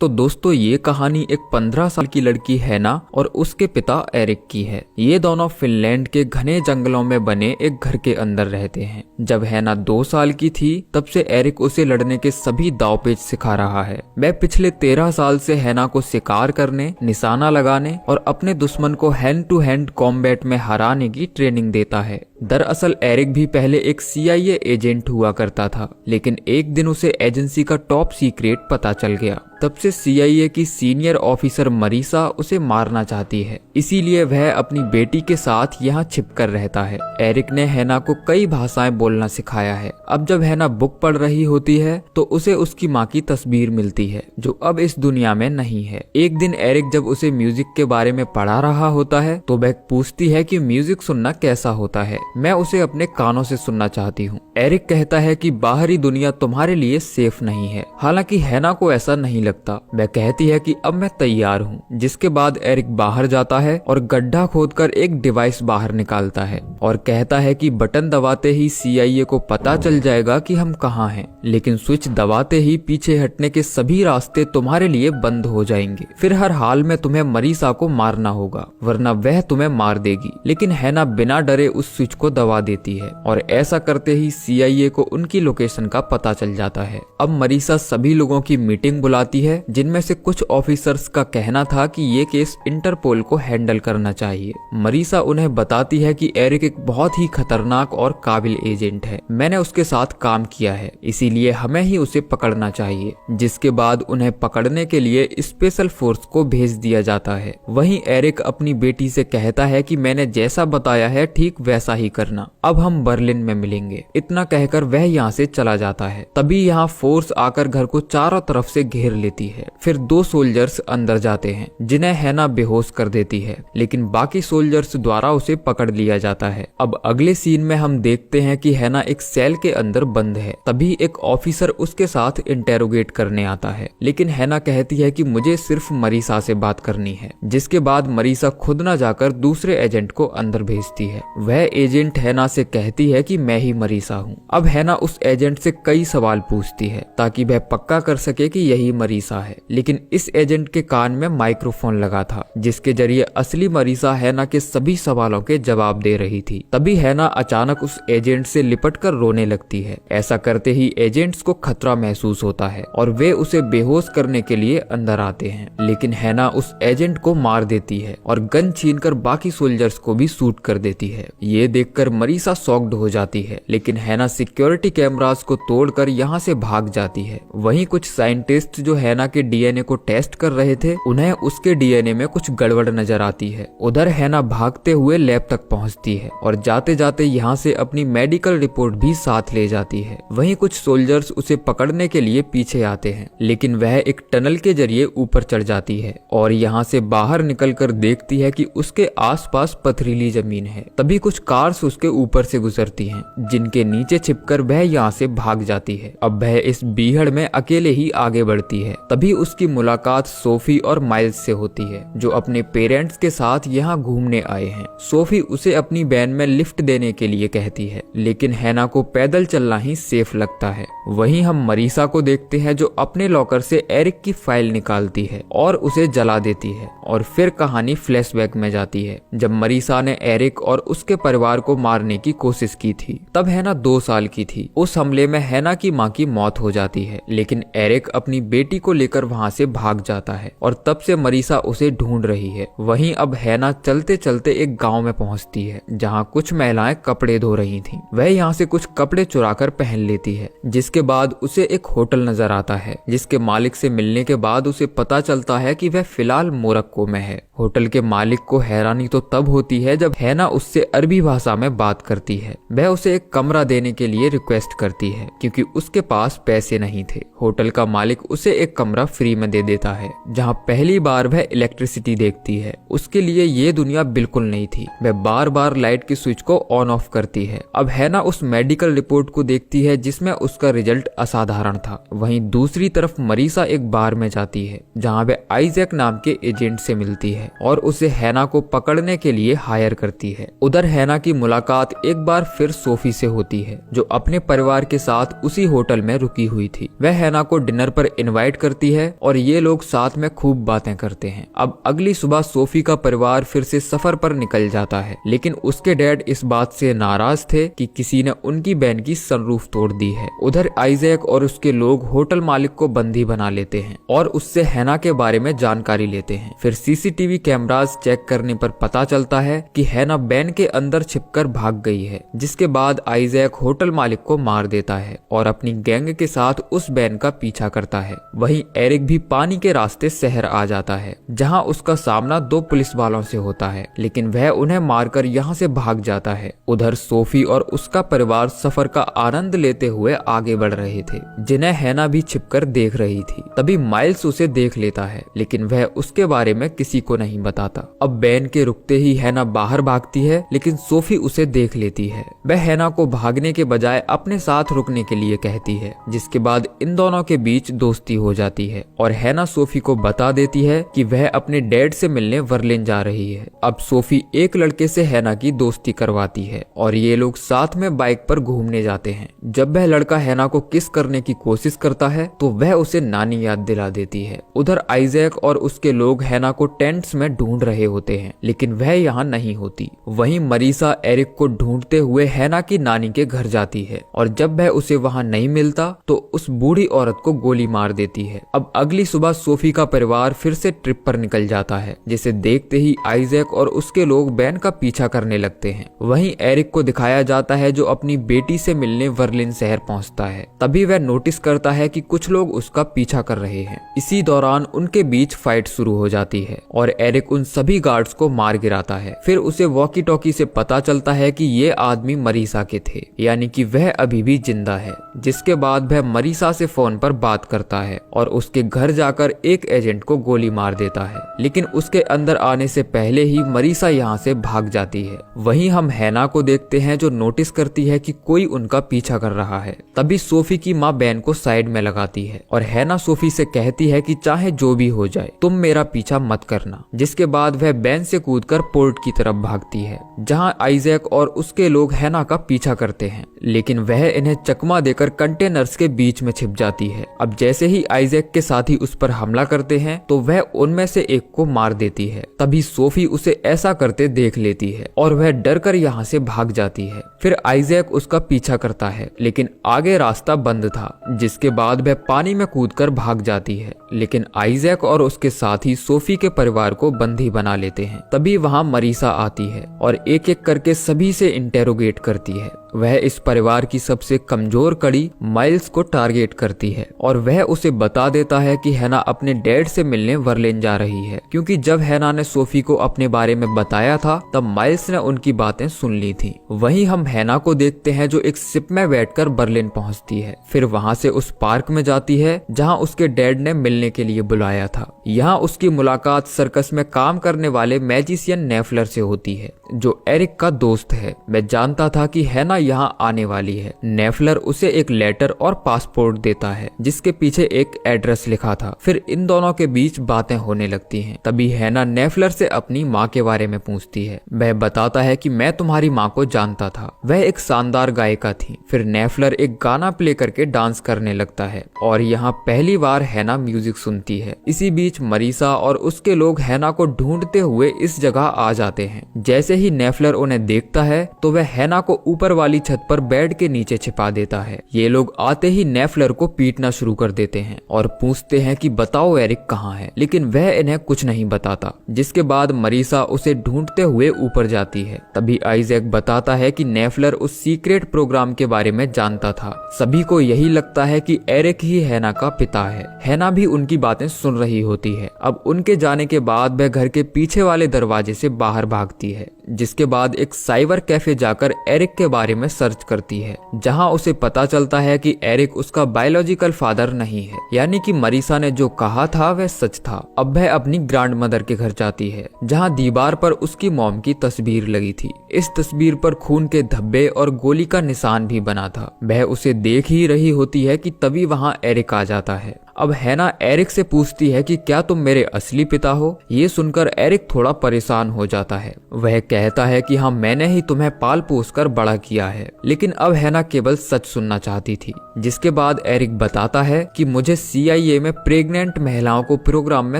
तो दोस्तों ये कहानी एक 15 साल की लड़की हैना और उसके पिता एरिक की है। ये दोनों फिनलैंड के घने जंगलों में बने एक घर के अंदर रहते हैं। जब हैना 2 साल की थी तब से एरिक उसे लड़ने के सभी दांवपेच सिखा रहा है। वह पिछले 13 साल से हैना को शिकार करने, निशाना लगाने और अपने दुश्मन को हैंड टू हैंड कॉम्बैट में हराने की ट्रेनिंग देता है। दरअसल एरिक भी पहले एक CIA एजेंट हुआ करता था, लेकिन एक दिन उसे एजेंसी का टॉप सीक्रेट पता चल गया। तब से CIA की सीनियर ऑफिसर मरीसा उसे मारना चाहती है, इसीलिए वह अपनी बेटी के साथ यहाँ छिपकर रहता है। एरिक ने हैना को कई भाषाएं बोलना सिखाया है। अब जब हैना बुक पढ़ रही होती है तो उसे उसकी माँ की तस्वीर मिलती है, जो अब इस दुनिया में नहीं है। एक दिन एरिक जब उसे म्यूजिक के बारे में पढ़ा रहा होता है तो वह पूछती है कि म्यूजिक सुनना कैसा होता है। मैं उसे अपने कानों से सुनना चाहती हूँ। एरिक कहता है कि बाहरी दुनिया तुम्हारे लिए सेफ नहीं है। हालांकि हैना को ऐसा नहीं लगता। वह कहती है कि अब मैं तैयार हूँ। जिसके बाद एरिक बाहर जाता है और गड्ढा खोदकर एक डिवाइस बाहर निकालता है और कहता है कि बटन दबाते ही CIA को पता चल जाएगा कि हम कहाँ हैं, लेकिन स्विच दबाते ही पीछे हटने के सभी रास्ते तुम्हारे लिए बंद हो जाएंगे। फिर हर हाल में तुम्हें मरीसा को मारना होगा, वरना वह तुम्हें मार देगी। लेकिन हैना बिना डरे उस स्विच को दबा देती है और ऐसा करते ही CIA को उनकी लोकेशन का पता चल जाता है। अब मरीसा सभी लोगों की मीटिंग बुलाती है, जिनमें से कुछ ऑफिसर्स का कहना था कि ये केस इंटरपोल को हैंडल करना चाहिए। मरीसा उन्हें बताती है कि एरिक एक बहुत ही खतरनाक और काबिल एजेंट है। मैंने उसके साथ काम किया है, इसीलिए हमें ही उसे पकड़ना चाहिए। जिसके बाद उन्हें पकड़ने के लिए स्पेशल फोर्स को भेज दिया जाता है। वहीं एरिक अपनी बेटी से कहता है कि मैंने जैसा बताया है ठीक वैसा ही करना। अब हम बर्लिन में मिलेंगे। इतना कहकर वह यहाँ से चला जाता है। तभी यहाँ फोर्स आकर घर को चारों तरफ से घेर लेती है। फिर 2 सोल्जर्स अंदर जाते हैं, जिन्हें हैना बेहोश कर देती है, लेकिन बाकी सोल्जर्स द्वारा उसे पकड़ लिया जाता है। अब अगले सीन में हम देखते हैं कि हैना एक सेल के अंदर बंद है। तभी एक ऑफिसर उसके साथ इंटेरोगेट करने आता है, लेकिन हैना कहती है कि मुझे सिर्फ मरीसा से बात करनी है। जिसके बाद मरीसा खुद न जाकर दूसरे एजेंट को अंदर भेजती है। वह एजेंट हैना से कहती है कि मैं ही मरीसा हूँ। अब हैना उस एजेंट से कई सवाल पूछती है ताकि वह पक्का कर सके कि यही मरीसा है, लेकिन इस एजेंट के कान में माइक्रोफोन लगा था, जिसके जरिए असली मरीसा हैना के सभी सवालों के जवाब दे रही थी। तभी हैना अचानक उस एजेंट से लिपटकर रोने लगती है। ऐसा करते ही एजेंट्स को खतरा महसूस होता है और वे उसे बेहोश करने के लिए अंदर आते हैं, लेकिन हैना उस एजेंट को मार देती है और गन छीनकर बाकी सोल्जर्स को भी शूट कर देती है। ये देखकर मरीसा शॉक्ड हो जाती है, लेकिन हैना सिक्योरिटी कैमरास को तोड़कर यहाँ से भाग जाती है। वहीं कुछ साइंटिस्ट जो हैना के DNA को टेस्ट कर रहे थे, उन्हें उसके DNA में कुछ गड़बड़ नजर आती है। उधर हैना भागते हुए लैब तक पहुंचती है और जाते जाते यहाँ से अपनी मेडिकल रिपोर्ट भी साथ ले जाती है। वहीं कुछ सोल्जर्स उसे पकड़ने के लिए पीछे आते हैं, लेकिन वह एक टनल के जरिए ऊपर चढ़ जाती है और यहाँ से बाहर निकलकर देखती है कि उसके आसपास पथरीली जमीन है। तभी कुछ कार्स उसके ऊपर से गुजरती हैं, जिनके नीचे छिपकर वह यहाँ से भाग जाती है। अब वह इस बीहड़ में अकेले ही आगे बढ़ती है। तभी उसकी मुलाकात सोफी और माइल्स से होती है, जो अपने पेरेंट्स के साथ यहाँ घूमने आए हैं। सोफी उसे अपनी वैन में लिफ्ट देने के लिए कहती है, लेकिन हैना को पैदल चलना ही सेफ लगता है। वहीं हम मरीसा को देखते हैं, जो अपने लॉकर से एरिक की फाइल निकालती है और उसे जला देती है। और फिर कहानी फ्लैशबैक में जाती है, जब मरीसा ने एरिक और उसके परिवार को मारने की कोशिश की थी। तब हैना 2 साल की थी। उस हमले में हैना की माँ की मौत हो जाती है, लेकिन एरिक अपनी बेटी को लेकर वहाँ से भाग जाता है और तब से मरीसा उसे ढूंढ रही है। वहीं अब हैना चलते चलते एक गांव में पहुँचती है, जहाँ कुछ महिलाएं कपड़े धो रही थीं। वह यहाँ से कुछ कपड़े चुराकर पहन लेती है। जिसके बाद उसे एक होटल नजर आता है, जिसके मालिक से मिलने के बाद उसे पता चलता है कि वह फिलहाल मोरक्को में है। होटल के मालिक को हैरानी तो तब होती है जब हैना उससे अरबी भाषा में बात करती है। वह उसे एक कमरा देने के लिए रिक्वेस्ट करती है, क्योंकि उसके पास पैसे नहीं थे। होटल का मालिक उसे एक कमरा फ्री में दे देता है, जहाँ पहली बार वह इलेक्ट्रिसिटी देखती है। उसके लिए ये दुनिया बिल्कुल नहीं थी। वह बार बार लाइट की स्विच को ऑन ऑफ करती है। अब हैना उस मेडिकल रिपोर्ट को देखती है, जिसमें उसका रिजल्ट असाधारण था। वहीं दूसरी तरफ मरीसा एक बार में जाती है, जहाँ वह आइजैक नाम के एजेंट से से मिलती है और उसे हैना को पकड़ने के लिए हायर करती है। उधर हैना की मुलाकात एक बार फिर सोफी से होती है, जो अपने परिवार के साथ उसी होटल में रुकी हुई थी। वह हैना को डिनर पर इनवाइट करती है और ये लोग साथ में खूब बातें करते हैं। अब अगली सुबह सोफी का परिवार फिर से सफर पर निकल जाता है, लेकिन उसके डैड इस बात से नाराज थे कि किसी ने उनकी बहन की सनरूफ तोड़ दी है। उधर आइजैक और उसके लोग होटल मालिक को बंदी बना लेते हैं और उससे हैना के बारे में जानकारी लेते हैं। फिर सीसीटीवी कैमरास चेक करने पर पता चलता है कि हैना बैन के अंदर छिपकर भाग गई है, जिसके बाद आइजैक होटल मालिक को मार देता है और अपनी गैंग के साथ उस बैन का पीछा करता है। वहीं एरिक भी पानी के रास्ते शहर आ जाता है, जहां उसका सामना 2 पुलिस वालों से होता है, लेकिन वह उन्हें मारकर यहां से भाग जाता है। उधर सोफी और उसका परिवार सफर का आनंद लेते हुए आगे बढ़ रहे थे, जिन्हें हैना भी छिपकर देख रही थी। तभी माइल्स उसे देख लेता है, लेकिन वह उसके बारे में किसी को नहीं बताता। अब बैन के रुकते ही हैना बाहर भागती है, लेकिन सोफी उसे देख लेती है। वह हैना को भागने के बजाय अपने साथ रुकने के लिए कहती है, जिसके बाद इन दोनों के बीच दोस्ती हो जाती है और हैना सोफी को बता देती है कि वह अपने डैड से मिलने वर्लिन जा रही है। अब सोफी एक लड़के से हैना की दोस्ती करवाती है और ये लोग साथ में बाइक पर घूमने जाते हैं। जब वह लड़का हैना को किस करने की कोशिश करता है तो वह उसे नानी याद दिला देती है। उधर आइजैक और उसके लोग हैना को टेंट्स में ढूंढ रहे होते हैं, लेकिन वह यहाँ नहीं होती। वहीं मरीसा एरिक को ढूंढते हुए हैना की नानी के घर जाती है और जब वह उसे वहाँ नहीं मिलता तो उस बूढ़ी औरत को गोली मार देती है। अब अगली सुबह सोफी का परिवार फिर से ट्रिप पर निकल जाता है, जिसे देखते ही आइजैक और उसके लोग बैन का पीछा करने लगते हैं। वहीं एरिक को दिखाया जाता है, जो अपनी बेटी से मिलने वर्लिन शहर पहुंचता है। तभी वह नोटिस करता है कि कुछ लोग उसका पीछा कर रहे हैं। इसी दौरान उनके बीच फाइट शुरू हो जाती है और एरिक उन सभी गार्ड्स को मार गिराता है। फिर उसे वॉकी टॉकी से पता चलता है कि ये आदमी मरीसा के थे, यानी कि वह अभी भी जिंदा है। जिसके बाद वह मरीसा से फोन पर बात करता है और उसके घर जाकर एक एजेंट को गोली मार देता है, लेकिन उसके अंदर आने से पहले ही मरीसा यहाँ से भाग जाती है। वहीं हम हैना को देखते हैं, जो नोटिस करती है कि कोई उनका पीछा कर रहा है। तभी सोफी की माँ बैन को साइड में लगाती है और हैना सोफी से कहती है कि चाहे जो भी हो जाए तुम मेरा पीछा मत करना। जिसके बाद वह बैन से कूदकर पोर्ट की तरफ भागती है, जहाँ आइजैक और उसके लोग हैना का पीछा करते हैं, लेकिन वह इन्हें चकमा देकर कंटेनर्स के बीच में छिप जाती है। अब जैसे ही आइजैक के साथी उस पर हमला करते हैं तो वह उनमें से एक को मार देती है। तभी सोफी उसे ऐसा करते देख लेती है और वह डरकर यहाँ से भाग जाती है। फिर आइजैक उसका पीछा करता है, लेकिन आगे रास्ता बंद था। जिसके बाद वह पानी में कूदकर भाग जाती है, लेकिन आइजैक और उसके साथी सोफी के परिवार को बंदी बना लेते हैं। तभी वहाँ मरीसा आती है और एक एक करके सभी से इंटेरोगेट करती है। वह इस परिवार की सबसे कमजोर कड़ी माइल्स को टारगेट करती है और वह उसे बता देता है कि हैना अपने डैड से मिलने वर्लिन जा रही है, क्योंकि जब हैना ने सोफी को अपने बारे में बताया था तब माइल्स ने उनकी बातें सुन ली थी। वहीं हम हैना को देखते हैं, जो एक शिप में बैठकर बर्लिन पहुंचती है। फिर वहां से उस पार्क में जाती है जहां उसके डैड ने मिलने के लिए बुलाया था। यहाँ उसकी मुलाकात सर्कस में काम करने वाले मैजिशियन नेफलर से होती है, जो एरिक का दोस्त है। मैं जानता था कि हैना यहाँ आने वाली है। नेफलर उसे एक लेटर और पासपोर्ट देता है, जिसके पीछे एक एड्रेस लिखा था। फिर इन दोनों के बीच बातें होने लगती हैं। तभी हैना नेफलर से अपनी माँ के बारे में पूछती है। वह बताता है कि मैं तुम्हारी माँ को जानता था, वह एक शानदार गायिका थी। फिर नेफलर एक गाना प्ले करके डांस करने लगता है और यहाँ पहली बार हैना म्यूजिक सुनती है। इसी बीच मरीसा और उसके लोग हैना को ढूंढते हुए इस जगह आ जाते हैं। जैसे ही नेफलर उन्हें देखता है तो वह हैना को ऊपर वाली छत पर बेड के नीचे छिपा देता है। ये लोग आते ही नेफलर को पीटना शुरू कर देते हैं और पूछते हैं कि बताओ एरिक कहाँ है, लेकिन वह इन्हें कुछ नहीं बताता। जिसके बाद मरीसा उसे ढूंढते हुए ऊपर जाती है। तभी आइजैक बताता है कि नेफलर उस सीक्रेट प्रोग्राम के बारे में जानता था। सभी को यही लगता है कि एरिक ही हैना का पिता है। हैना भी उनकी बातें सुन रही होती है। अब उनके जाने के बाद वह घर के पीछे वाले दरवाजे से बाहर भागती है। जिसके बाद एक साइबर कैफे जाकर एरिक के बारे में सर्च करती है, जहां उसे पता चलता है कि एरिक उसका बायोलॉजिकल फादर नहीं है, यानी कि मरीसा ने जो कहा था वह सच था। अब वह अपनी ग्रैंड मदर के घर जाती है, जहां दीवार पर उसकी मॉम की तस्वीर लगी थी। इस तस्वीर पर खून के धब्बे और गोली का निशान भी बना था। वह उसे देख ही रही होती है कि तभी वहां एरिक आ जाता है। अब हैना एरिक से पूछती है कि क्या तुम मेरे असली पिता हो। ये सुनकर एरिक थोड़ा परेशान हो जाता है। वह कहता है कि हाँ, मैंने ही तुम्हें पाल पोस कर बड़ा किया है। लेकिन अब हैना केवल सच सुनना चाहती थी। जिसके बाद एरिक बताता है कि मुझे CIA में प्रेग्नेंट महिलाओं को प्रोग्राम में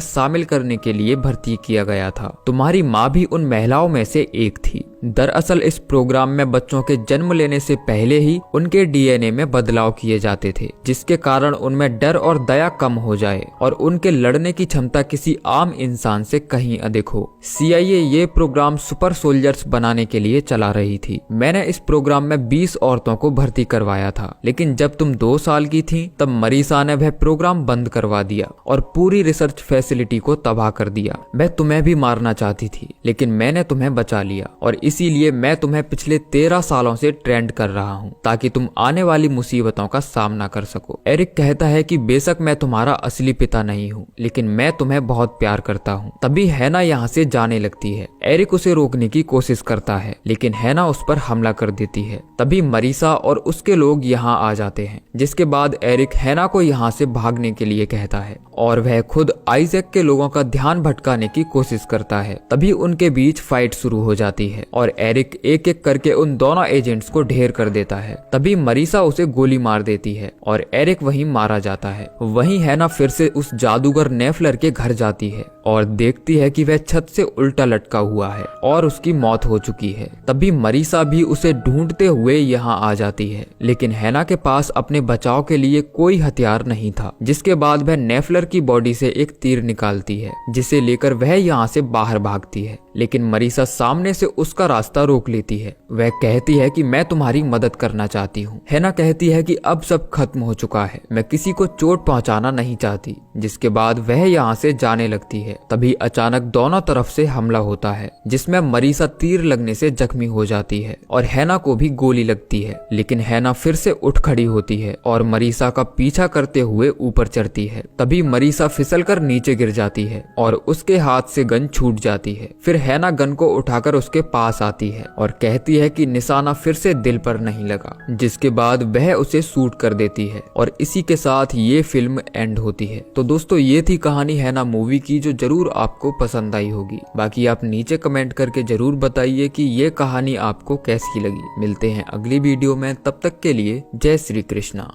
शामिल करने के लिए भर्ती किया गया था। तुम्हारी माँ भी उन महिलाओं में से एक थी। दरअसल इस प्रोग्राम में बच्चों के जन्म लेने से पहले ही उनके DNA में बदलाव किए जाते थे, जिसके कारण उनमें डर और दया कम हो जाए और उनके लड़ने की क्षमता किसी आम इंसान से कहीं अधिक हो। CIA ये प्रोग्राम सुपर सोल्जर्स बनाने के लिए चला रही थी। मैंने इस प्रोग्राम में 20 औरतों को भर्ती करवाया था, लेकिन जब तुम 2 साल की थी तब मरीसा ने वह प्रोग्राम बंद करवा दिया और पूरी रिसर्च फैसिलिटी को तबाह कर दिया। वह तुम्हें भी मारना चाहती थी, लेकिन मैंने तुम्हें बचा लिया और इसीलिए मैं तुम्हें पिछले 13 सालों से ट्रेंड कर रहा हूँ ताकि तुम आने वाली मुसीबतों का सामना कर सको। एरिक कहता है कि बेशक मैं तुम्हारा असली पिता नहीं हूँ, लेकिन मैं तुम्हें बहुत प्यार करता हूँ। तभी हैना यहाँ से जाने लगती है। एरिक उसे रोकने की कोशिश करता है, लेकिन हैना उस पर हमला कर देती है। तभी मरीसा और उसके लोग यहाँ आ जाते हैं, जिसके बाद एरिक हैना को यहाँ से भागने के लिए कहता है और वह खुद आइजैक के लोगों का ध्यान भटकाने की कोशिश करता है। तभी उनके बीच फाइट शुरू हो जाती है और एरिक एक एक करके उन दोनों एजेंट्स को ढेर कर देता है। तभी मरीसा उसे गोली मार देती है और एरिक वहीं मारा जाता है। वहीं हैना फिर से उस जादूगर नेफलर के घर जाती है और देखती है कि वह छत से उल्टा लटका हुआ है और उसकी मौत हो चुकी है। तभी मरीसा भी उसे ढूंढते हुए यहाँ आ जाती है, लेकिन हैना के पास अपने बचाव के लिए कोई हथियार नहीं था। जिसके बाद वह नेफलर की बॉडी से एक तीर निकालती है, जिसे लेकर वह यहाँ से बाहर भागती है। लेकिन मरीसा सामने से उसका रास्ता रोक लेती है। वह कहती है कि मैं तुम्हारी मदद करना चाहती हूँ। हैना कहती है कि अब सब खत्म हो चुका है, मैं किसी को चोट पहुंचाना नहीं चाहती। जिसके बाद वह यहाँ से जाने लगती है। तभी अचानक दोनों तरफ से हमला होता है, जिसमें मरीसा तीर लगने से जख्मी हो जाती है और हैना को भी गोली लगती है। लेकिन हैना फिर से उठ खड़ी होती है और मरीसा का पीछा करते हुए ऊपर चढ़ती है। तभी मरीसा फिसलकर नीचे गिर जाती है और उसके हाथ से गन छूट जाती है। फिर हैना गन को उठाकर उसके पास आती है और कहती है कि निशाना फिर से दिल पर नहीं लगा। जिसके बाद वह उसे शूट कर देती है और इसी के साथ ये फिल्म एंड होती है। तो दोस्तों, ये थी कहानी हैना मूवी की, जो जरूर आपको पसंद आई होगी। बाकी आप नीचे कमेंट करके जरूर बताइए कि ये कहानी आपको कैसी लगी। मिलते हैं अगली वीडियो में, तब तक के लिए जय श्री कृष्णा।